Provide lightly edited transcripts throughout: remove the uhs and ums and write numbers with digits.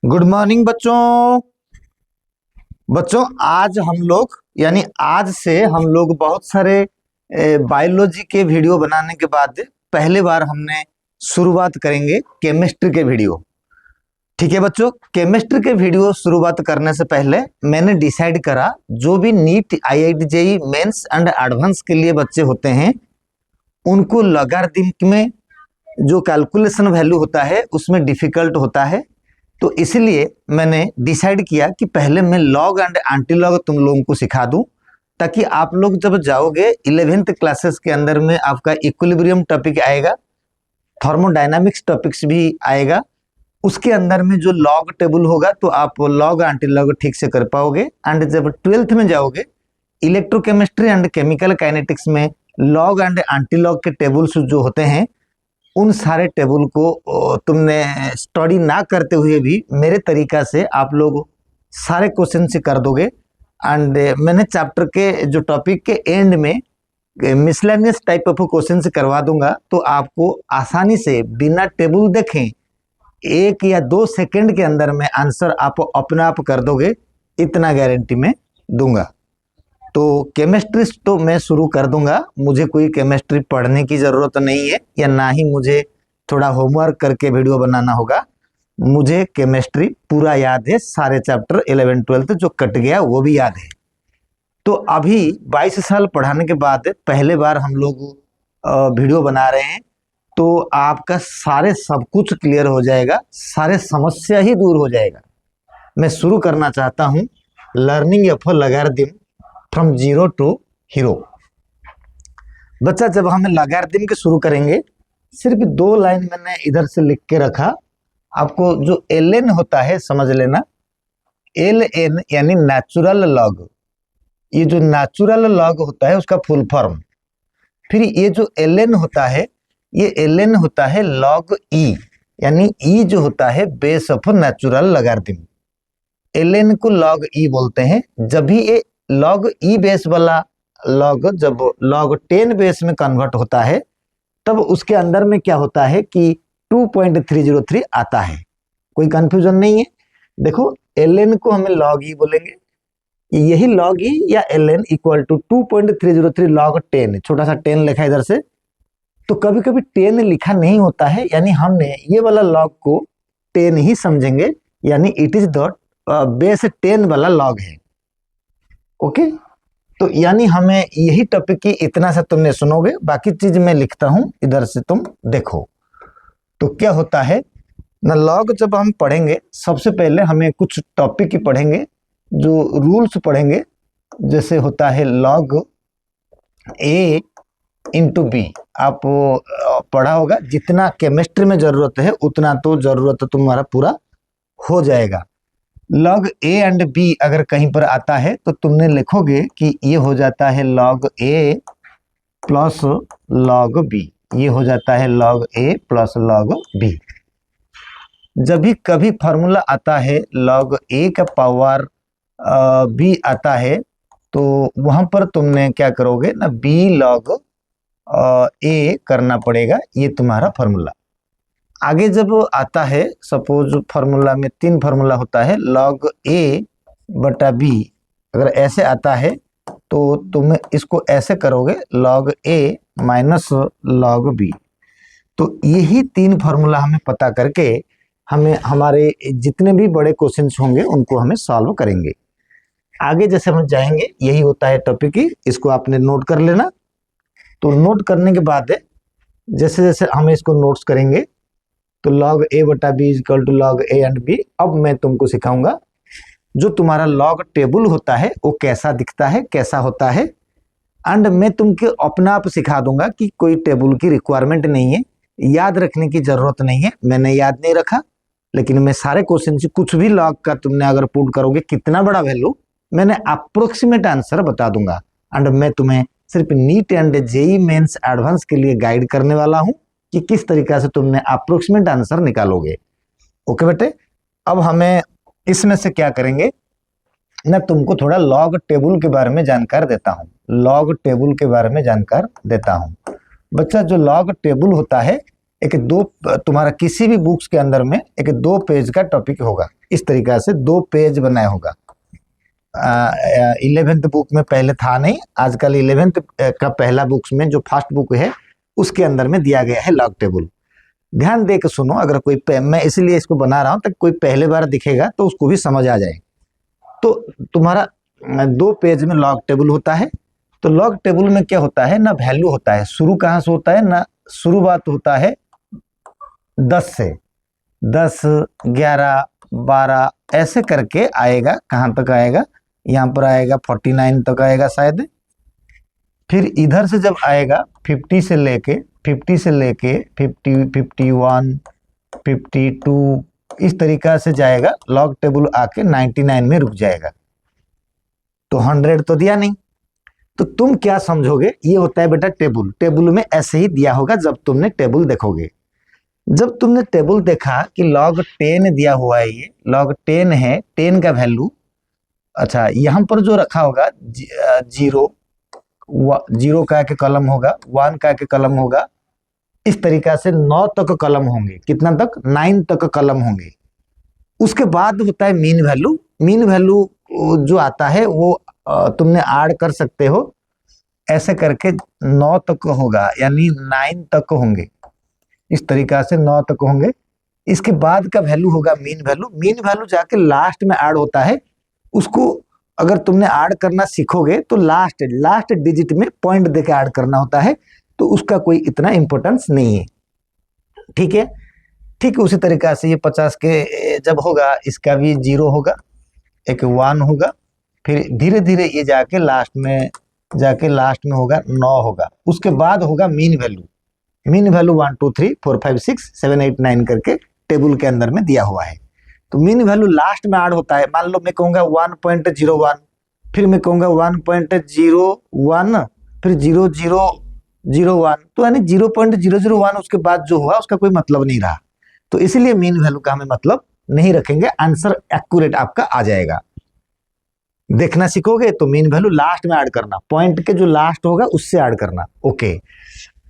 Good morning बच्चों। आज हम लोग आज से हम लोग बहुत सारे बायोलॉजी के वीडियो बनाने के बाद पहले बार हमने शुरुआत करेंगे केमिस्ट्री के वीडियो। ठीक है बच्चों, केमिस्ट्री के वीडियो शुरुआत करने से पहले मैंने डिसाइड करा जो भी NEET IIT JEE mains and advance के लिए बच्चे होते हैं उनको लॉगरिथम में जो कैलकुलेशन वैल्यू होता है उसमें डिफिकल्ट होता है, तो इसलिए मैंने डिसाइड किया कि पहले मैं लॉग एंड एंटी लॉग तुम लोगों को सिखा दूं, ताकि आप लोग जब जाओगे 11th क्लासेस के अंदर में आपका इक्विलिब्रियम टॉपिक आएगा, थर्मोडायनामिक्स टॉपिक्स भी आएगा, उसके अंदर में जो लॉग टेबल होगा तो आप लॉग एंटी लॉग ठीक से कर पाओगे। एंड जब 12th में जाओगे इलेक्ट्रोकेमिस्ट्री एंड केमिकल काइनेटिक्स में लॉग एंड एंटी लॉग के टेबल्स जो होते हैं उन सारे टेबल को तुमने स्टडी ना करते हुए भी मेरे तरीका से आप लोग सारे क्वेश्चन से कर दोगे। एंड मैंने चैप्टर के जो टॉपिक के एंड में मिसलेनियस टाइप ऑफ क्वेश्चन से करवा दूंगा, तो आपको आसानी से बिना टेबल देखें 1 या 2 सेकंड के अंदर में आंसर आप अपने आप कर दोगे, इतना गारंटी मैं दूंगा। तो केमिस्ट्री तो मैं शुरू कर दूंगा, मुझे कोई केमिस्ट्री पढ़ने की ज़रूरत नहीं है या ना ही मुझे थोड़ा होमवर्क करके वीडियो बनाना होगा। मुझे केमिस्ट्री पूरा याद है, सारे चैप्टर 11 12 जो कट गया वो भी याद है। तो अभी 22 साल पढ़ाने के बाद पहले बार हम लोग वीडियो बना रहे हैं, तो आपका सारे सब कुछ क्लियर हो जाएगा, सारे समस्या ही दूर हो जाएगा। मैं शुरू करना चाहता हूँ learning of logarithm from zero to hero. बच्चा जब हम लॉगरिथम के शुरू करेंगे, सिर्फ 2 लाइन मैंने इधर से लिख के रखा, आपको जो ln होता है समझ लेना। ln यानी नेचुरल लॉग, ये जो नेचुरल लॉग होता है उसका फुल फॉर्म। फिर ये जो ln होता है, ये ln होता है लॉग ई, यानी ई जो होता है base of natural logarithm. ln को लॉग ई बोलते हैं। जब भी ये लॉग ई बेस वाला लॉग जब लॉग 10 बेस में कन्वर्ट होता है, तब उसके अंदर में क्या होता है कि 2.303 आता है। कोई कंफ्यूजन नहीं है। देखो ln को हमें लॉग ई बोलेंगे, यही लॉग ई या ln इक्वल टू 2.303 लॉग 10, छोटा सा 10 लिखा इधर से, तो कभी कभी 10 लिखा नहीं होता है, यानी हमने ये वाला लॉग को 10 ही समझेंगे, यानी इट इज द बेस 10 वाला लॉग है। ओके, तो यानी हमें यही टॉपिक की इतना सा तुमने सुनोगे, बाकी चीज मैं लिखता हूं इधर से तुम देखो। तो क्या होता है ना, लॉग जब हम पढ़ेंगे सबसे पहले हमें कुछ टॉपिक ही पढ़ेंगे, जो रूल्स पढ़ेंगे। जैसे होता है लॉग ए इंटू बी, आप पढ़ा होगा, जितना केमिस्ट्री में जरूरत है उतना तो जरूरत तुम्हारा पूरा हो जाएगा। लॉग ए एंड बी अगर कहीं पर आता है तो तुमने लिखोगे कि ये हो जाता है लॉग ए प्लस लॉग बी, ये हो जाता है लॉग ए प्लस लॉग बी। जब भी कभी फॉर्मूला आता है लॉग ए का पावर बी आता है, तो वहां पर तुमने क्या करोगे ना, बी लॉग ए करना पड़ेगा, ये तुम्हारा फॉर्मूला। आगे जब आता है, सपोज फार्मूला में 3 फार्मूला होता है, लॉग ए बटा बी अगर ऐसे आता है तो तुम इसको ऐसे करोगे लॉग ए माइनस लॉग बी। तो यही 3 फार्मूला हमें पता करके हमें हमारे जितने भी बड़े क्वेश्चंस होंगे उनको हमें सॉल्व करेंगे। आगे जैसे हम जाएंगे यही होता है टॉपिक ही, इसको आपने नोट कर लेना। तो नोट करने के बाद जैसे जैसे हम इसको नोट्स करेंगे, तो लॉग ए बटा b equal to log a and b. अब मैं तुमको सिखाऊंगा जो तुम्हारा लॉग टेबल होता है वो कैसा दिखता है, कैसा होता है। एंड मैं तुमको अपना आप सिखा दूंगा कि कोई टेबल की रिक्वायरमेंट नहीं है, याद रखने की जरूरत नहीं है। मैंने याद नहीं रखा, लेकिन मैं सारे क्वेश्चन से कुछ भी लॉग का तुमने अगर पुट करोगे कितना बड़ा वैल्यू, मैंने अप्रोक्सीमेट आंसर बता दूंगा। एंड मैं तुम्हें सिर्फ NEET and JEE mains advance के लिए गाइड करने वाला हूं कि किस तरीका से तुमने अप्रोक्सीमेट आंसर निकालोगे। ओके बेटे, अब हमें इसमें से क्या करेंगे ना, तुमको थोड़ा लॉग टेबल के बारे में जानकार देता हूं। लॉग टेबल के बारे में जानकार देता हूं। बच्चा जो लॉग टेबल होता है एक दो, तुम्हारा किसी भी बुक्स के अंदर में एक 2 पेज का टॉपिक होगा, इस तरीका से 2 पेज बनाया होगा। 11th बुक में पहले था नहीं, आजकल 11th का पहला बुक्स में जो फर्स्ट बुक है उसके अंदर में दिया गया है लॉग टेबल। ध्यान दे के सुनो, अगर कोई मैं इसलिए इसको बना रहा हूं ताकि कोई पहले बार दिखेगा तो उसको भी समझ आ जाए। तो तुम्हारा 2 पेज में लॉग टेबल होता है। तो लॉग टेबल में क्या होता है, ना वैल्यू होता है, शुरू कहाँ से होता है, ना शुरुआत होता है 10 से, 10, 11, 12 ऐसे करके आएगा। कहाँ तक आएगा, यहाँ पर आएगा 49 तक आएगा शायद। फिर इधर से जब आएगा 50 से लेके 50, 51, 52 इस तरीका से जाएगा, लॉग टेबल आके 99 में रुक जाएगा। तो 100 तो दिया नहीं, तो तुम क्या समझोगे, ये होता है बेटा टेबल। टेबल में ऐसे ही दिया होगा जब तुमने टेबल देखोगे। जब तुमने टेबल देखा कि log 10 दिया हुआ है, ये log 10 है, 10 का वैल्यू, अच्छा यहाँ पर जो रखा होगा 0 का के कलम होगा, 1 का के कलम होगा, इस तरीका से 9 तक कलम होंगे। कितना तक, 9 तक कलम होंगे। उसके बाद होता है मीन वैल्यू। मीन वैल्यू जो आता है वो तुमने ऐड कर सकते हो, ऐसे करके 9 तक होगा, यानी 9 तक होंगे, इस तरीका से 9 तक होंगे। इसके बाद का वैल्यू होगा मीन वैल्यू। मीन वैल्यू जाके लास्ट में ऐड होता है। उसको अगर तुमने ऐड करना सीखोगे तो लास्ट डिजिट में पॉइंट देके ऐड करना होता है, तो उसका कोई इतना इंपॉर्टेंस नहीं है। ठीक है, ठीक उसी तरीका से ये 50 के जब होगा, इसका भी 0 होगा, एक 1 होगा, फिर धीरे धीरे ये जाके लास्ट में होगा 9 होगा। उसके बाद होगा मीन वैल्यू। मीन वैल्यू 1 2 3 4 5 6 7 8 9 करके टेबल के अंदर में दिया हुआ है। तो मीन वैल्यू लास्ट में ऐड होता है। मान लो मैं कहूंगा 1.01, फिर मैं कहूंगा 1.01, फिर 0001, तो यानी 0.001 उसके बाद जो हुआ उसका कोई मतलब नहीं रहा। तो इसीलिए मीन वैल्यू का हमें मतलब नहीं रखेंगे, आंसर एक्यूरेट आपका आ जाएगा। देखना सीखोगे तो मीन वैल्यू लास्ट में ऐड करना, पॉइंट के जो लास्ट होगा उससे ऐड करना। ओके,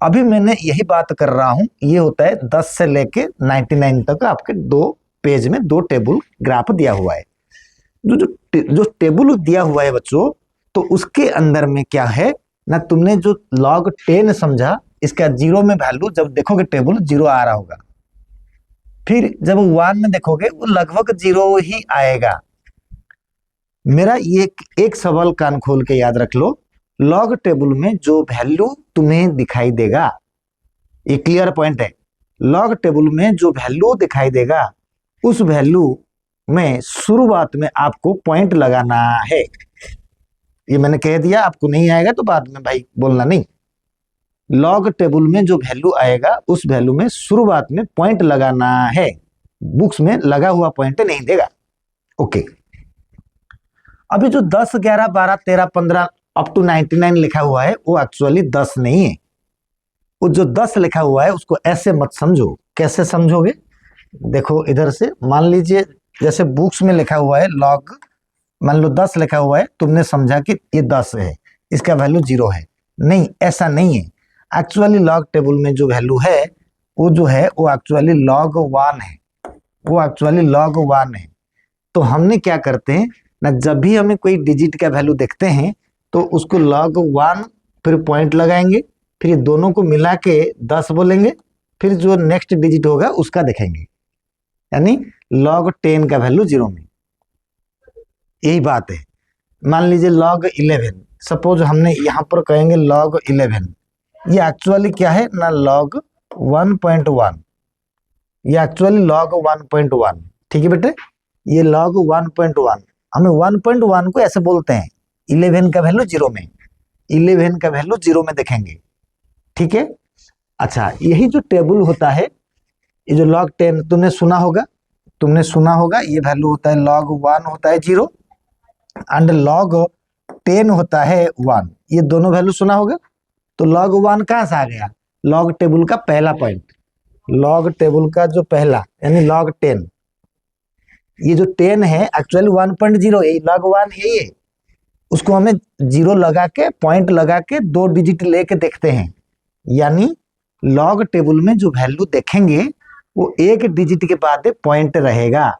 अभी मैंने यही बात कर रहा हूं, ये होता है 10 से लेके 99 तक आपके 2 पेज में 2 टेबल ग्राफ दिया हुआ है। जो टेबल दिया हुआ है बच्चों, तो उसके अंदर में क्या है ना, तुमने जो log 10 समझा, इसका 0 में वैल्यू जब देखोगे टेबल 0 आ रहा होगा, फिर जब 1 में देखोगे वो लगभग 0 ही आएगा। मेरा ये एक सवाल कान खोल के याद रख लो, लॉग टेबल में जो वैल्यू तुम्हें दिखाई देगा, ये क्लियर पॉइंट है, लॉग टेबल में जो वैल्यू दिखाई देगा उस वैल्यू में शुरुआत में आपको पॉइंट लगाना है। ये मैंने कह दिया, आपको नहीं आएगा तो बाद में भाई बोलना नहीं। लॉग टेबल में जो वैल्यू आएगा उस वैल्यू में शुरुआत में पॉइंट लगाना है, बुक्स में लगा हुआ पॉइंट नहीं देगा। ओके, अभी जो 10, 11, 12, 13, 15 अप टू 99 लिखा हुआ है वो एक्चुअली 10 नहीं है। वो जो 10 लिखा हुआ है उसको ऐसे मत समझो। कैसे समझोगे, देखो इधर से, मान लीजिए जैसे बुक्स में लिखा हुआ है लॉग, मान लो 10 लिखा हुआ है, तुमने समझा कि ये 10 है, इसका वैल्यू 0 है। नहीं, ऐसा नहीं है। एक्चुअली लॉग टेबल में जो वैल्यू है वो जो है वो एक्चुअली log 1 है, वो एक्चुअली log 1 है। तो हमने क्या करते हैं ना, जब भी हमें कोई डिजिट का वैल्यू देखते हैं तो उसको log 1 फिर पॉइंट लगाएंगे, फिर ये दोनों को मिला के 10 बोलेंगे, फिर जो नेक्स्ट डिजिट होगा उसका देखेंगे, यानी log 10 का वैल्यू 0 में। यही बात है। मान लीजिए log 11, सपोज हमने यहाँ पर कहेंगे log 11, ये एक्चुअली क्या है ना, log 1.1, ये एक्चुअली log 1.1। ठीक है बेटे, ये log 1.1, हमें 1.1 को ऐसे बोलते हैं, 11 का वैल्यू 0 में, 11 का वैल्यू 0 में देखेंगे। ठीक है, अच्छा यही जो टेबल होता है, ये जो log 10 तुमने सुना होगा, ये वैल्यू होता है log 1 होता है 0 एंड log 10 होता है 1, ये दोनों वैल्यू सुना होगा। तो log 1 कहां से आ गया, log टेबल का पहला पॉइंट, log टेबल का जो पहला यानी log 10, ये जो 10 है एक्चुअली 1.0 है, log 1 यही है, उसको हमें 0 लगा के पॉइंट लगा के 2 डिजिट लेके देखते हैं, यानी लॉग टेबल में जो वैल्यू देखेंगे वो एक डिजिट के बाद पॉइंट रहेगा,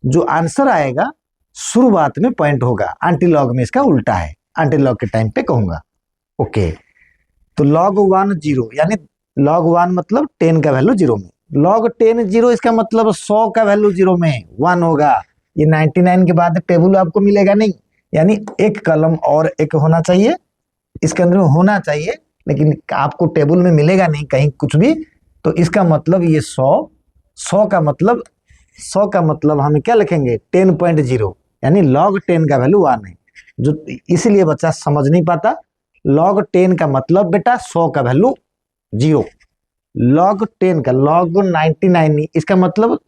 जो आंसर आएगा शुरुआत में पॉइंट होगा। एंटी लॉग में इसका उल्टा है, एंटी लॉग के टाइम पे कहूंगा। ओके, तो log 1 0, यानी log 1 मतलब 10 का वैल्यू 0 में, log 10 0 इसका मतलब 100 का वैल्यू 0 में 1 होगा। ये 99 के बाद टेबल आपको मिलेगा नहीं, यानी एक कलम और एक होना चाहिए, इसके अंदर में होना चाहिए, लेकिन आपको टेबल में मिलेगा नहीं कहीं कुछ भी। तो इसका मतलब ये 100 का मतलब हम क्या लिखेंगे 10.0, यानी log 10 का वैल्यू 1 है। जो इसलिए बच्चा समझ नहीं पाता, log 10 का मतलब बेटा 100 का वैल्यू 0, log 10 का log 99 इसका मतलब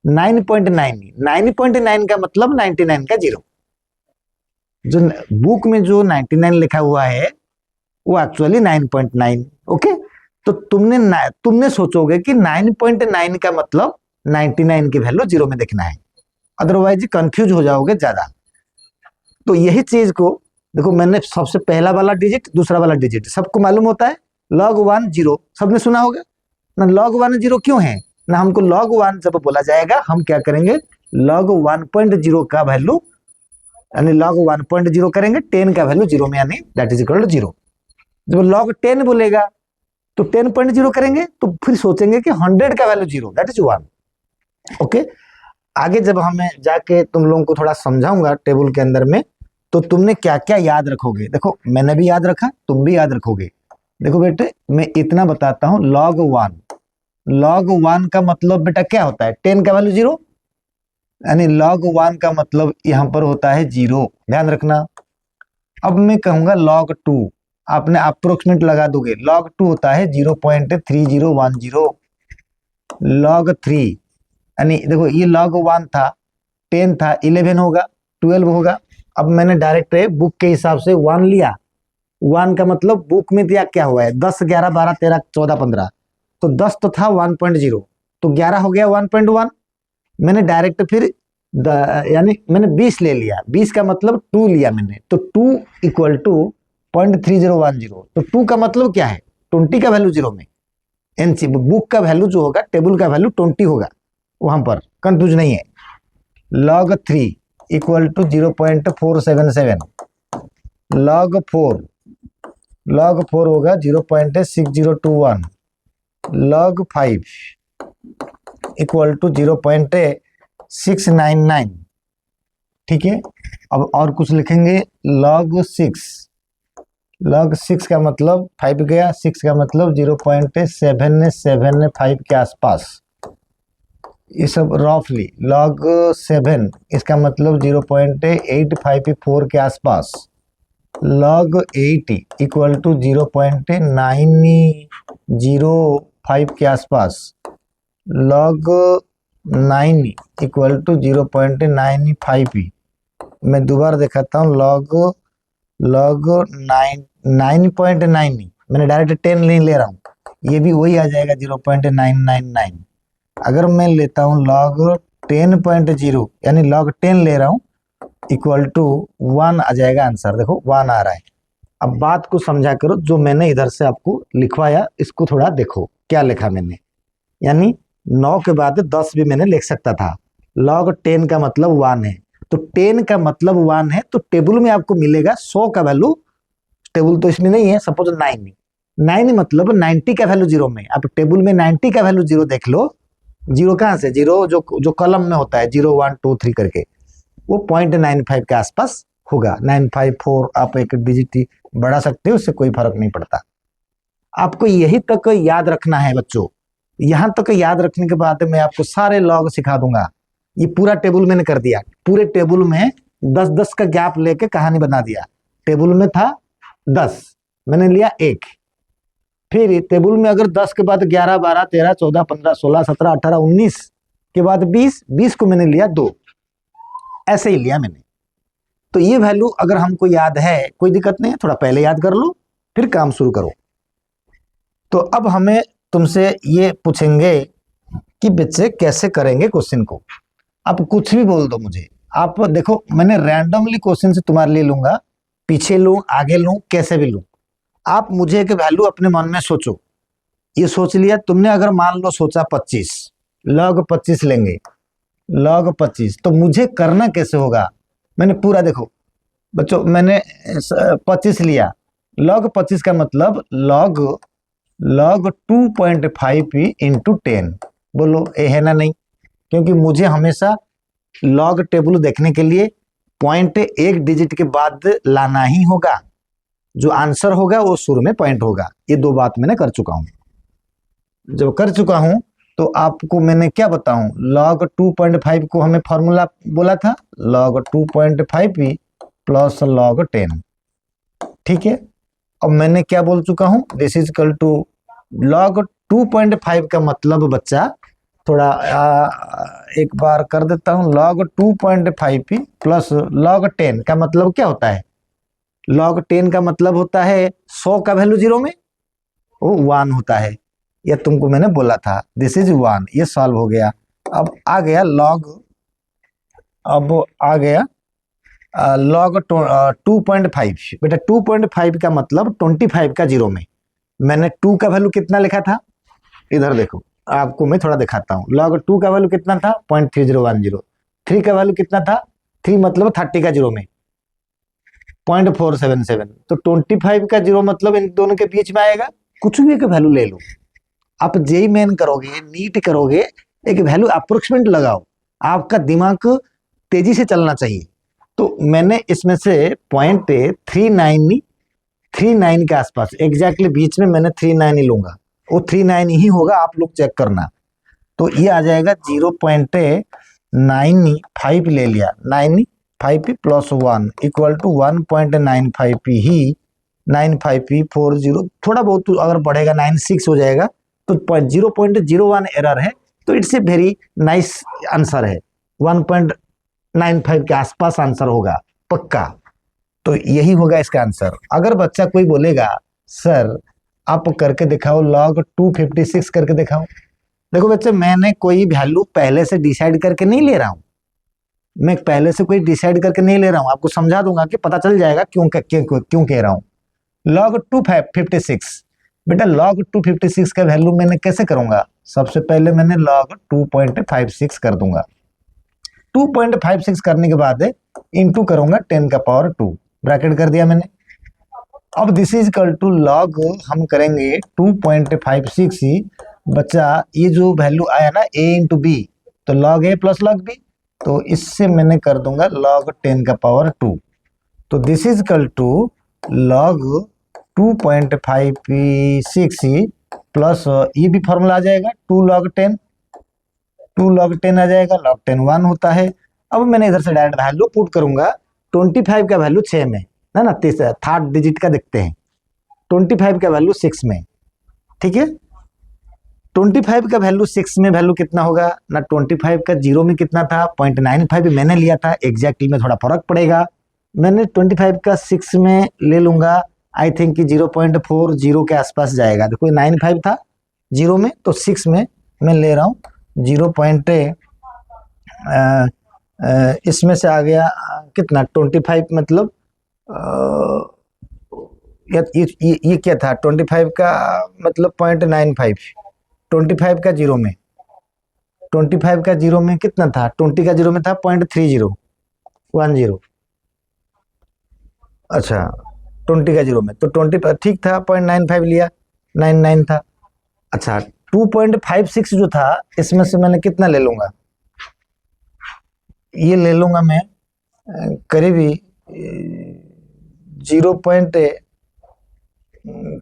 9.9 का मतलब 99 का 0। जो बुक में जो 99 लिखा हुआ है वो एक्चुअली 9.9। ओके, तो तुमने सोचोगे कि 9.9 का मतलब 99 की वैल्यू 0 में देखना है, अदरवाइज कंफ्यूज हो जाओगे ज्यादा। तो यही चीज को देखो, मैंने सबसे पहला वाला डिजिट दूसरा वाला डिजिट सबको मालूम होता है, log 1 0 सबने सुना होगा ना। log 1 0 क्यों है ना, हमको log 1 जब बोला जाएगा हम क्या करेंगे, log 1.0 का वैल्यू यानी log 1.0 करेंगे, 10 का वैल्यू 0 में, यानी दैट इज इक्वल टू 0। जब log 10 बोलेगा तो 10.0 करेंगे, तो फिर सोचेंगे कि 100 का वैल्यू 0, दैट इज 1। ओके, आगे जब हमें जाके तुम लोगों को थोड़ा समझाऊंगा टेबल के अंदर में, तो तुमने क्या क्या याद रखोगे। देखो मैंने भी याद रखा, तुम भी याद रखोगे। देखो बेटे मैं इतना बताता हूं, log 1 का मतलब बेटा क्या होता है, 10 का वैल्यू 0, यानी log 1 का मतलब यहां पर होता है 0, ध्यान रखना। अब मैं कहूंगा log 2, आपने अप्रोक्सीमेट लगा दोगे, log 2 होता है 0.3010। log 3 यानी देखो ये log 1 था, 10 था, 11 होगा, 12 होगा। अब मैंने डायरेक्ट बुक के हिसाब से 1 लिया, 1 का मतलब बुक में दिया क्या हुआ है 10 11 12 13 14 15, तो 10 तो था 1.0, तो 11 हो गया 1.1। मैंने डायरेक्ट फिर यानी मैंने 20 ले लिया, 20 का मतलब 2 लिया मैंने, तो 2 इक्वल टू 0.3010। तो 2 का मतलब क्या है 20 का वैल्यू 0 में, एनसी बुक का वैल्यू जो होगा टेबल का वैल्यू 20 होगा, वहां पर कंफ्यूज नहीं है। log 3 इक्वल टू 0.477, log 4 होगा 0.6021, log 5 इक्वल टू 0.699। ठीक है, अब और कुछ लिखेंगे, log 6 का मतलब 5 गया, 6 का मतलब 0.775 के आसपास, ये सब रफली। log 7 इसका मतलब 0.854 के आसपास, log 8 इक्वल टू 0.905 के आसपास, log 9 इक्वल टू 0.995। मैं दोबारा दिखाता हूँ, log 9.9 मैंने डायरेक्ट 10 नहीं ले रहा हूँ, ये भी वही आ जाएगा 0.999। अगर मैं लेता हूं log 10.0 यानी log 10 ले रहा हूं, इक्वल टू 1 आ जाएगा आंसर। देखो 1 आ रहा है। अब बात को समझा करो, जो मैंने इधर से आपको लिखवाया इसको थोड़ा देखो क्या लिखा मैंने, यानी 9 के बाद 10 भी मैंने लिख सकता था। log 10 का मतलब 1 है, तो 10 का मतलब 1 है, तो टेबल में आपको मिलेगा 100 का वैल्यू, टेबल तो इसमें नहीं है, सपोज 9 मतलब 90 का वैल्यू 0 में, आप टेबल में 90 का वैल्यू 0 देख लो। 0 कहाँ से, 0 जो कॉलम में होता है 0 1 2 3 करके, वो 0.95 के आसपास होगा। 954 आप एक डिजिट बढ़ा सकते हो, उससे कोई फर्क नहीं पड़ता। आपको यही तक याद रखना है बच्चों, यहां तक याद रखने के बाद मैं आपको सारे लॉग सिखा दूंगा। ये पूरा टेबल मैंने कर दिया, पूरे टेबल में 10-10 का गैप लेके कहानी बना दिया। टेबल में था 10, मैंने लिया 1, फिर टेबल में अगर 10 के बाद 11 12 13 14 15 16 17 18 19 के बाद 20 को मैंने लिया 2, ऐसे ही लिया मैंने। तो ये वैल्यू अगर हमको याद है कोई दिक्कत नहीं है, थोड़ा पहले याद कर लो फिर काम शुरू करो। तो अब हमें तुमसे ये पूछेंगे कि बच्चे कैसे करेंगे क्वेश्चन को। आप कुछ भी बोल दो मुझे, आप देखो मैंने रैंडमली क्वेश्चन से तुम्हारे लिए लूंगा, पीछे लूं आगे लूं कैसे भी लूं, आप मुझे एक वैल्यू अपने मन में सोचो, ये सोच लिया तुमने। अगर मान लो सोचा 25, log 25 लेंगे, log 25, तो मुझे करना कैसे होगा? मैंने पूरा, देखो बच्चों, मैंने 25 लिया, log 25 का मतलब log 2.5p इंटू 10। बोलो ये है ना? नहीं, क्योंकि मुझे हमेशा लॉग टेबल देखने के लिए पॉइंट एक डिजिट के बाद लाना ही होगा। जो आंसर होगा वो शुरू में पॉइंट होगा। ये दो बात मैंने कर चुका हूं। जब कर चुका हूं तो आपको मैंने क्या बताऊं, log 2.5 को हमें फॉर्मूला बोला था log 2.5p प्लस log 10। ठीक है, अब मैंने क्या बोल चुका हूं, this is equal to log 2.5 का मतलब बच्चा थोड़ा एक बार कर देता हूं, log 2.5p प्लस log 10 का मतलब क्या होता है? log 10 का मतलब होता है 100 का वैल्यू 0 में वो 1 होता है। ये तुमको मैंने बोला था, दिस इज 1। ये सॉल्व हो गया। अब आ गया log 2.5। बेटा 2.5 का मतलब 25 का 0 में। मैंने 2 का वैल्यू कितना लिखा था, इधर देखो, आपको मैं थोड़ा दिखाता हूँ। log 2 का वैल्यू कितना था? 0.3010। 3 का वैल्यू कितना था? 3 मतलब 30 का 0 में 0.477। तो 25 का 0 मतलब इन दोनों के बीच में आएगा। कुछ भी एक वैल्यू ले लो, आप जेई मेन करोगे, नीट करोगे, एक वैल्यू अप्रोक्सीमेट लगाओ। आपका दिमाग तेजी से चलना चाहिए। तो मैंने इसमें से 0.39 के आसपास, एग्जैक्टली बीच में मैंने 39 ही लूंगा, वो 39 ही होगा, आप लोग चेक करना। तो ये आ जाएगा 0.95 ले लिया, 95p plus 1 equal to 1.95p he 95p 40, थोड़ा बहुत अगर बढ़ेगा 96 हो जाएगा, तो 0.01 एरर है। तो it's a very nice answer है। 1.95 के आसपास आंसर होगा पक्का। तो यही होगा इसका आंसर। अगर बच्चा कोई बोलेगा सर आप करके दिखाओ, log 256 करके दिखाओ। देखो बच्चे, मैंने कोई वैल्यू पहले से डिसाइड करके नहीं ले रहा हूं। मैं पहले से कोई डिसाइड करके नहीं ले रहा हूं, आपको समझा दूंगा कि पता चल जाएगा क्यों कह रहा हूं। log 256, बेटा log 256 का वैल्यू मैंने कैसे करूंगा? सबसे पहले मैंने log 2.56 कर दूंगा। 2.56 करने के बाद इंटू करूंगा 10 का पावर 2, ब्रैकेट कर दिया मैंने। अब this is equal to log हम करेंगे 2.56 ही बच्चा, ये जो वैल्यू आया ना a इंटू बी, तो log a plus log b, तो इससे मैंने कर दूंगा log 10 का पावर 2। तो this is equal to log 2.56 ही प्लस ये भी फॉर्मूला आ जाएगा 2 log 10 आ जाएगा, log 10 1 होता है। अब मैंने इधर से डायरेक्ट वैल्यू पुट करूंगा। 25 का वैल्यू 6 में है ना, थर्ड डिजिट का देखते हैं। 25 का वैल्यू 6 में, ठीक है। 25 का वैल्यू 6 में वैल्यू कितना होगा ना? 25 का 0 में कितना था? 0.95 मैंने लिया था, एग्जैक्टली में थोड़ा फर्क पड़ेगा। मैंने 25 का 6 में ले लूंगा, आई थिंक कि 0.40 के आसपास जाएगा। देखो 95 था 0 में, तो 6 में मैं ले रहा हूँ 0. इसमें से आ गया कितना? 25 मतलब ये क्या था? 25 का मतलब 0.95, 25 का 0 में, 25 का 0 में कितना था? 20 का 0 में था 0.3010। अच्छा 20 का 0 में, तो 20 ठीक था, 0.95 लिया, 99 था। अच्छा 2.56 जो था, इसमें से मैंने कितना ले लूंगा? ये ले लूंगा मैं करीबी 0.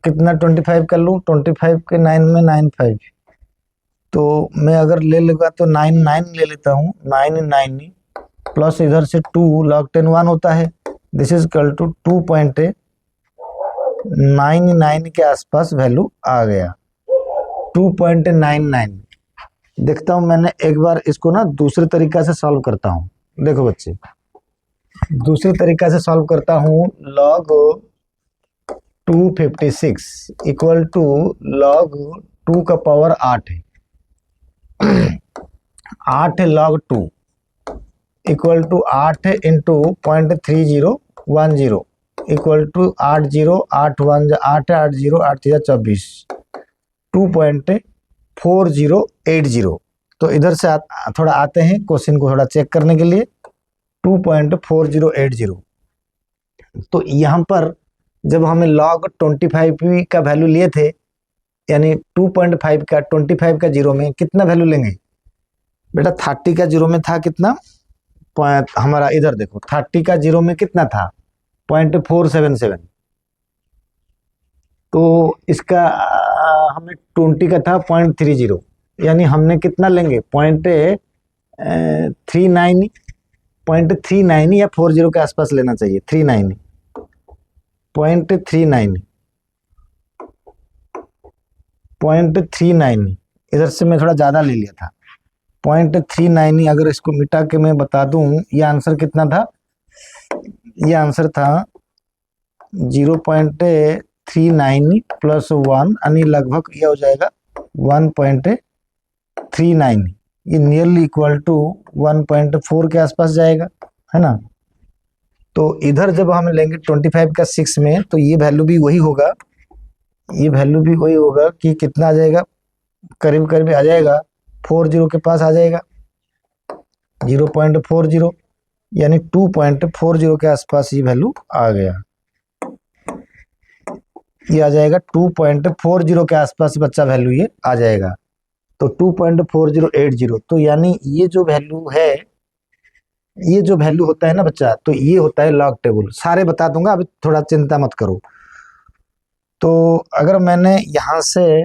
कितना 25 कर लूँ? 25 के 9 में 95, तो मैं अगर ले लूँगा तो 99 ले लेता हूँ। 99 प्लस इधर से 2 log 10 1 होता है। दिस इज इक्वल टू 2.99 के आसपास वैल्यू आ गया, 2.99। देखता हूँ, मैंने एक बार इसको ना दूसरे तरीका से सॉल्व करता हूँ। देखो बच्चे, दूसरे तरीका से सॉल्व करता हूँ। log 256 इक्वल टू log 2 का पावर 8 है। 8 log 2 equal to 8 into 0.3010 equal to 80 8 1 8 8 0 8 24, 2.4080। तो इधर से थोड़ा आते हैं क्वेश्चन को थोड़ा चेक करने के लिए। 2.4080, तो यहाँ पर जब हमें log 25 का वैल्यू लिए थे, यानी 2.5 का 25 का जीरो में कितना वैल्यू लेंगे बेटा? 30 का जीरो में था कितना हमारा, इधर देखो 30 का जीरो में कितना था 0.477। तो इसका हमें 20 का था 0.30, यानी हमने कितना लेंगे 0.39 या 40 के आसपास लेना चाहिए। 0.39 इधर से मैं थोड़ा ज़्यादा ले लिया था। 0.39 अगर इसको मिटा के मैं बता दूं, ये आंसर कितना था? ये आंसर था 0.39 प्लस 1, यानी लगभग यह हो जाएगा 1.39। ये नियरली इक्वल टू 1.4 के आसपास जाएगा, है ना। तो इधर जब हम लेंगे 25 का 6 में, तो ये वैल्यू भी वही होगा, ये वैल्यू भी वही होगा कि कितना आ जाएगा, करीब करीब आ जाएगा 40 के पास आ जाएगा, 0.40, यानी 2.40 के आसपास ये वैल्यू आ गया। ये आ जाएगा 2.40 के आसपास बच्चा वैल्यू ये आ जाएगा। तो 2.4080, तो यानी ये जो वैल्यू है, ये जो वैल्यू होता है ना बच्चा, तो ये होता है लॉग टेबल। सारे बता दूंगा, अभी थोड़ा चिंता मत करो। तो अगर मैंने यहाँ से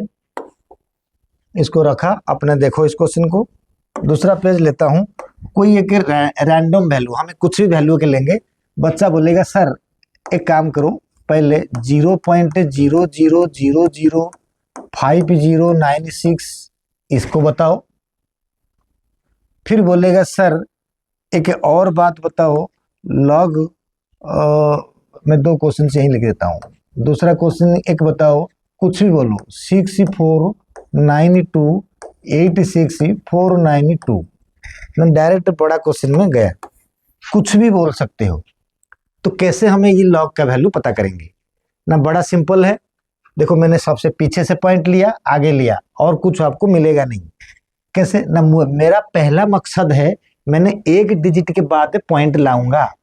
इसको रखा अपने, देखो इस क्वेश्चन को, दूसरा पेज लेता हूँ, कोई एक रैंडम वैल्यू, हमें कुछ भी वैल्यू के लेंगे। बच्चा बोलेगा सर एक काम करो, पहले 0.00005096 इसको बताओ। फिर बोलेगा सर एक और बात बताओ, लॉग मैं दो क्वेश्चन से ही लिख देता हूँ। दूसरा क्वेश्चन एक बताओ, कुछ भी बोलो, 649286 मैं डायरेक्ट बड़ा क्वेश्चन में गया, कुछ भी बोल सकते हो। तो कैसे हमें ये लॉग का वैल्यू पता करेंगे ना? बड़ा सिंपल है। देखो मैंने सबसे पीछे से पॉइंट लिया, आगे लिया, और कुछ आपको मिलेगा नहीं। कैसे ना? मेरा पहला मकसद है, मैंने एक डिजिट के बाद पॉइंट लाऊंगा,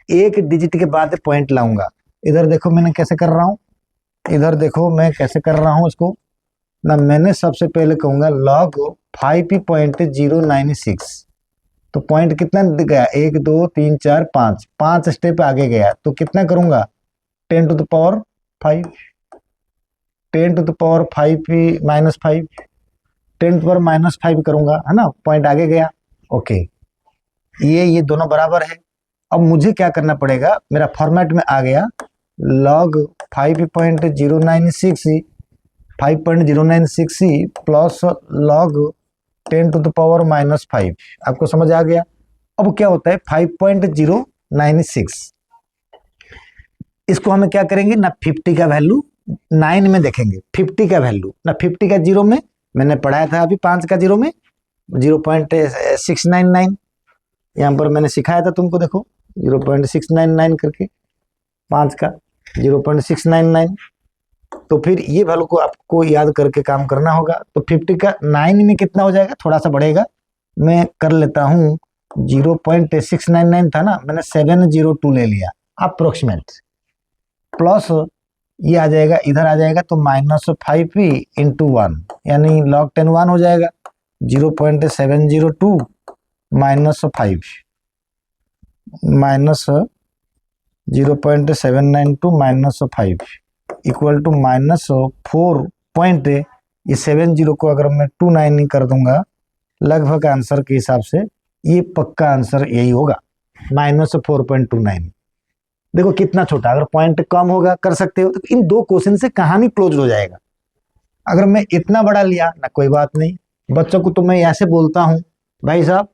एक डिजिट के बाद पॉइंट लाऊंगा। इधर देखो मैंने कैसे कर रहा हूं, इधर देखो मैं कैसे कर रहा हूं इसको ना। मैंने सबसे पहले कहूंगा log 5.096, तो पॉइंट कितना गया, 1 2 3 4 5 स्टेप आगे गया, तो कितना करूंगा 10 to the power 5, 10 to the power 5 minus 5, 10 to the power minus 5 करूंगा, है ना। पॉइंट आगे गया, ओके। ये दोनों बराबर है। अब मुझे क्या करना पड़ेगा, मेरा फॉर्मेट में आ गया, log 5.096 plus log 10 to the power minus 5। आपको समझ आ गया? अब क्या होता है 5.096, इसको हमें क्या करेंगे ना, 50 का वैल्यू 9 में देखेंगे। 50 का वैल्यू ना, 50 का जीरो में मैंने पढ़ाया था अभी, 5 का जीरो में 0.699, यहाँ पर मैंने सिखाया था तुमको, देखो 0.699 करके, 5 का 0.699। तो फिर ये वैल्यू को आपको याद करके काम करना होगा। तो 50 का 9 में कितना हो जाएगा, थोड़ा सा बढ़ेगा, मैं कर लेता हूँ 0.699 था ना, मैंने 702 ले लिया अप्रोक्सीमेट, प्लस ये आ जाएगा, इधर आ जाएगा, तो -5 इंटू 1, यानी log 10 1 हो जाएगा। 0.702 minus 5 minus 0.792 minus 5 equal to -4 ये 70 को अगर मैं 29 कर दूंगा, लगभग आंसर के हिसाब से ये पक्का आंसर यही होगा, -4.29। देखो कितना छोटा, अगर पॉइंट कम होगा कर सकते हो, तो इन दो क्वेश्चन से कहानी क्लोज हो जाएगा। अगर मैं इतना बड़ा लिया ना, कोई बात नहीं, बच्चों को तो मैं ऐसे बोलता हूं, भाई साहब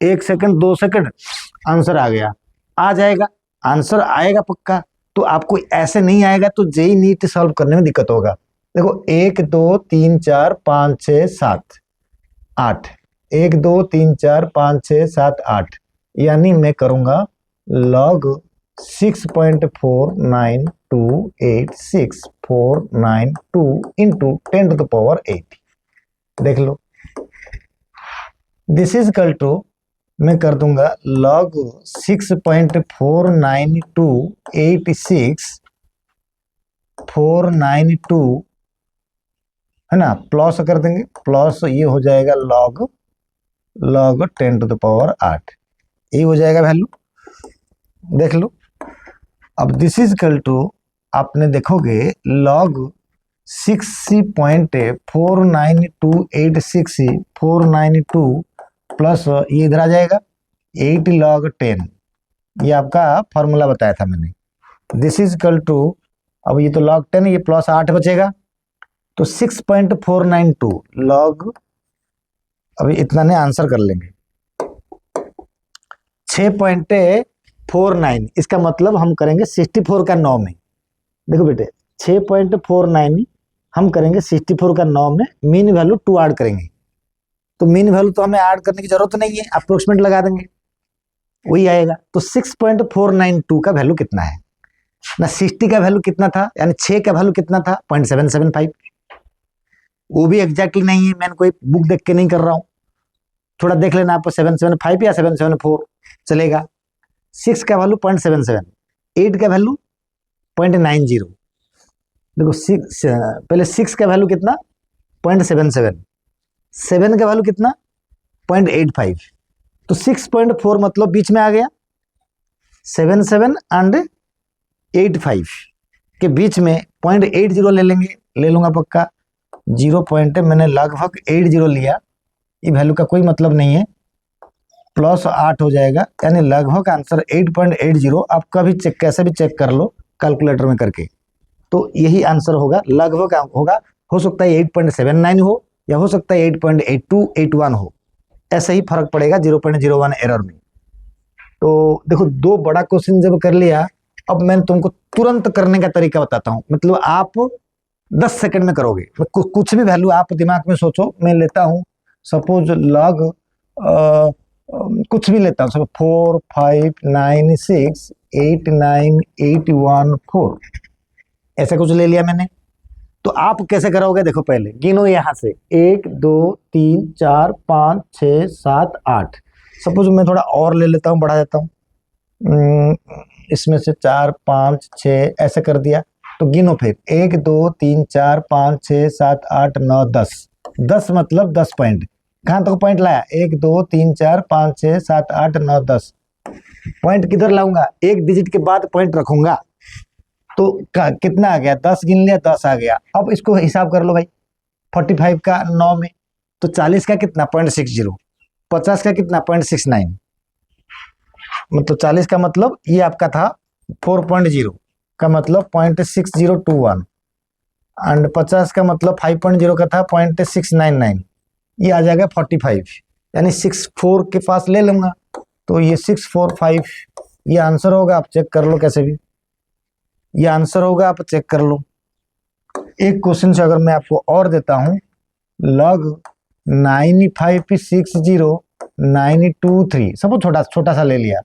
1 सेकंड 2 सेकंड आंसर आ गया, आ जाएगा, आंसर आएगा पक्का। तो आपको ऐसे नहीं आएगा तो जेई नीट सॉल्व करने में दिक्कत होगा। देखो 1 2 3 4 5 6 7 8, 1 2 3 4 5 6 7 8, यानी मैं करूंगा log 6.49286 इंटू 10⁸ देख लो। दिस इज इक्वल टू, मैं कर दूंगा log 6.49286 है ना, प्लस कर देंगे, प्लस ये हो जाएगा log 10⁸, ये हो जाएगा वैल्यू, देख लो। अब दिस इज इक्वल टू, आपने देखोगे log 6.49286 प्लस ये इधर आ जाएगा 8 log 10, ये आपका फॉर्मूला बताया था मैंने। दिस इज इक्वल टू, अब ये तो log 10, ये प्लस 8 बचेगा, तो 6.492 log, अभी इतना ने आंसर कर लेंगे 6.49, इसका मतलब हम करेंगे 64 का 9 में। देखो बेटे 6.49 हम करेंगे 64 का 9 में, मीन वैल्यू 2 ऐड करेंगे, तो मीन वैल्यू तो हमें ऐड करने की जरूरत नहीं है, अप्रोक्सीमेट लगा देंगे, वही आएगा। तो 6.492 का वैल्यू कितना है ना, 60 का वैल्यू कितना था, यानी 6 का वैल्यू कितना था 0.775, वो भी एग्जैक्टली नहीं है, मैंने कोई बुक देख के नहीं कर रहा हूं, थोड़ा देख लेना आपको, 775 या 774 चलेगा। 6 का वैल्यू 0.77, 8 का वैल्यू 0.90, देखो 6, पहले 6 का वैल्यू कितना 0.77, 7 का वैल्यू कितना 0.85, तो 6.4 मतलब बीच में आ गया, 77 एंड 85 के बीच में 0.80 ले लेंगे, ले लूंगा पक्का, 0 पॉइंट मैंने लगभग 80 लिया, ये वैल्यू का कोई मतलब नहीं है, प्लस 8 हो जाएगा, यानी लगभग आंसर 8.80। आप कभी चेक, कैसे भी चेक कर लो कैलकुलेटर में करके, तो यही आंसर होगा, लगभग होगा, हो सकता है 8.79 हो, या हो सकता है 8.8281 हो, ऐसा ही फर्क पड़ेगा 0.01 एरर में। तो देखो 2 बड़ा क्वेश्चन जब कर लिया, अब मैं तुमको तुरंत करने का तरीका बताता हूं, मतलब आप 10 सेकंड में करोगे, कुछ भी वैल्यू आप दिमाग में सोचो, मैं लेता हूं सपोज लॉग कुछ भी लेता हूं, 459689814, ऐसा कुछ ले लिया मैंने। तो आप कैसे करोगे, देखो पहले गिनो यहां से 1 2 3 4 5 6 7 8, सपोज मैं थोड़ा और ले लेता हूं, बढ़ा देता हूं, इसमें से 4 5 6 ऐसे कर दिया, तो गिनो फिर 1 2 3 4 5 6 7 8 9 10, 10 मतलब 10 पॉइंट, कहां तक पॉइंट लाया 1 2 3 4 5 6 7 8 9 10, पॉइंट किधर लाऊंगा, एक डिजिट के बाद पॉइंट रखूंगा, तो कितना आ गया 10 गिन लिया, 10 आ गया। अब इसको हिसाब कर लो भाई, 45 का 9 में, तो 40 का कितना 0.60, 50 का कितना 0.69, मतलब 40 का मतलब ये आपका था 4.0 का मतलब 0.6021, एंड 50 का मतलब 5.0 का था 0.699, ये आ जाएगा 45, यानी 64 के पास ले लूंगा, तो ये 645 ये आंसर होगा, आप चेक कर लो कैसे भी, ये आंसर होगा, आप चेक कर लो। एक क्वेश्चन से अगर मैं आपको और देता हूं, log 9560923, सब छोटा सा ले लिया,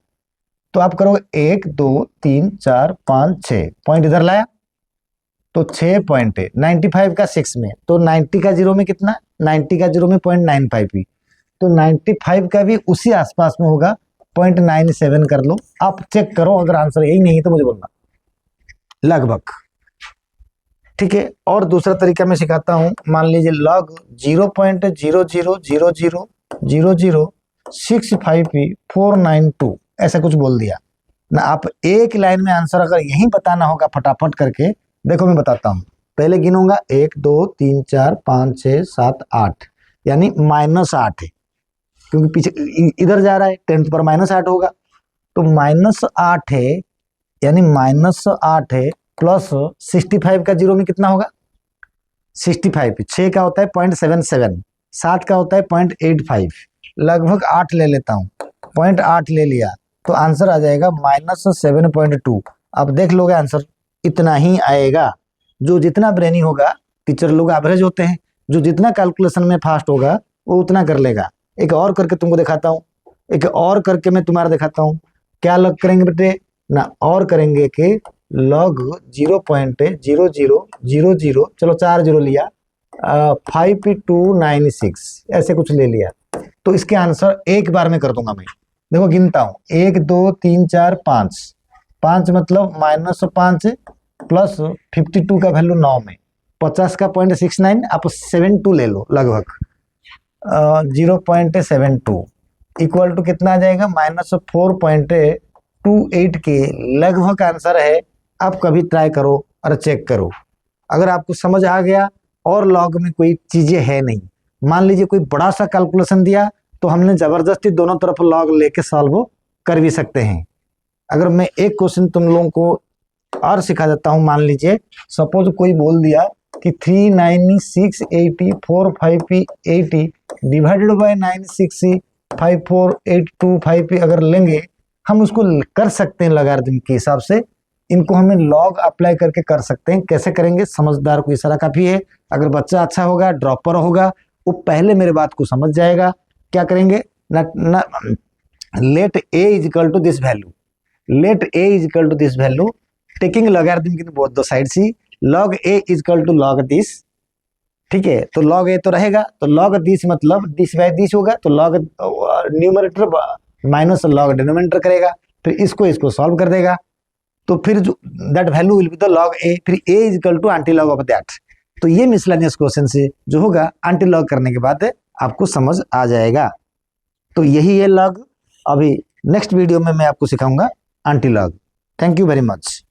तो आप करोगे 1 2 3 4 5 6 पॉइंट इधर लाया, तो 6 पॉइंट है 95 का 6 में, तो 90 का 0 में कितना, 90 का 0 में 0.95 ही, तो 95 का भी उसी आसपास में होगा, 0.97 कर लो, आप चेक करो, अगर आंसर यही नहीं है तो मुझे बोलना, लगभग, ठीक है। और दूसरा तरीका मैं सिखाता हूं, मान लीजिए log 0.00000065492 ऐसा कुछ बोल दिया ना, आप एक लाइन में आंसर अगर यही बताना होगा फटाफट करके, देखो मैं बताता हूं, पहले गिनूंगा 1 2 3 4 5 6 7 8, यानी -8 है, क्योंकि पीछे इधर जा रहा है 10 पर -8 होगा, तो -8 है, यानी -8 है, प्लस 65 का 0 में कितना होगा 65, 6 का होता है 0.77, 7 का होता है 0.85, लगभग 8 ले लेता हूँ, 0.8 ले लिया, तो आंसर आ जाएगा -7.2। आप देख लोगे आंसर इतना ही आएगा, जो जितना ब्रेनी होगा, टीचर लोग एवरेज होते हैं, जो जितना कैलकुलेशन में फास्ट होगा वो उतना कर लेगा। एक और करके तुमको दिखाता हूँ, एक और करके मैं तुम्हारा दिखाता हूँ, क्या लग करेंगे बेटे, ना और करेंगे कि log 0.0000, चलो 4 जीरो लिया, 5296 ऐसे कुछ ले लिया, तो इसके आंसर एक बार में कर दूंगा मैं। देखो गिनता हूं, 1 2 3 4 5, 5 मतलब -5 प्लस 52 का वैल्यू 9 में, 50 का 0.69, आप 72 ले लो लगभग, 0.72 इक्वल टू कितना आ जाएगा, -4.28 के लगभग आंसर है। आप कभी ट्राई करो और चेक करो, अगर आपको समझ आ गया और लॉग में कोई चीजें है नहीं, मान लीजिए कोई बड़ा सा कैलकुलेशन दिया तो हमने जबरदस्ती दोनों तरफ लॉग लेके सॉल्व कर भी सकते हैं। अगर मैं एक क्वेश्चन तुम लोगों को और सिखा देता हूं, मान लीजिए सपोज कोई बोल दिया कि 39680 डिवाइडेड बाय 9605482 अगर लेंगे, हम उसको कर सकते हैं लॉगरिथम के हिसाब से। इनको हमें लॉग अप्लाई करके कर सकते हैं। कैसे करेंगे, समझदार को इशारा काफी है। अगर बच्चा अच्छा होगा, ड्रॉपर होगा, वो पहले मेरे बात को समझ जाएगा। क्या करेंगे ना, let a is equal to this value, let a is equal to this value taking logarithm in both the side see, log a is equal to log this, ठीक है। तो log a तो रहेगा, तो log दिस मतलब this by this होगा, तो log numerator minus log denominator करेगा, फिर इसको सॉल्व कर देगा, तो फिर जो that value will be the log a, फिर a is equal to anti log of that. तो ये मिसलेनियस क्वेश्चन से जो होगा एंटी लॉग करने के बाद आपको समझ आ जाएगा। तो यही है लॉग। अभी नेक्स्ट वीडियो में मैं आपको सिखाऊंगा anti log. Thank you very much.